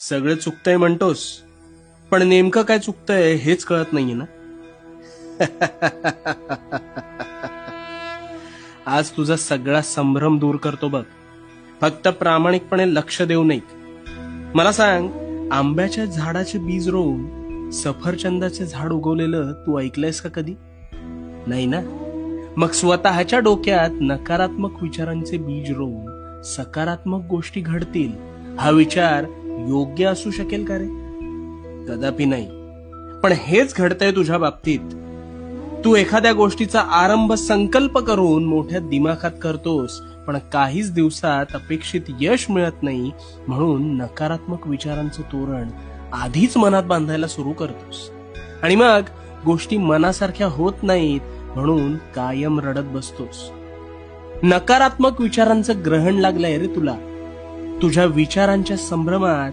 सगळं चुकतंय म्हणतोस, पण नेमकं काय चुकतंय हेच कळत नाहीये ना. आज तुझा सगळा संभ्रम दूर करतो बघ. फक्त प्रामाणिकपणे लक्ष देऊ नये. मला सांग, आंब्याच्या झाडाचे बीज रोवून सफरचंदाचे झाड उगवलेलं तू ऐकलंयस का कधी? नाही ना. मग स्वतःच्या डोक्यात नकारात्मक विचारांचे बीज रोवून सकारात्मक गोष्टी घडतील हा विचार योग्य असू शकेल का रे? कदापि नाही. पण हेच घडतंय तुझ्या बाबतीत. तू एखाद्या गोष्टीचा आरंभ संकल्प करून मोठ्या दिमाखात करतोस, पण काहीच दिवसात अपेक्षित यश मिळत नाही, म्हणून नकारात्मक विचारांचं तोरण आधीच मनात बांधायला सुरू करतोस. आणि मग गोष्टी मनासारख्या होत नाहीत, म्हणून कायम रडत बसतोस. नकारात्मक विचारांचं ग्रहण लागलंय रे तुला. तुझ्या विचारांच्या संभ्रमात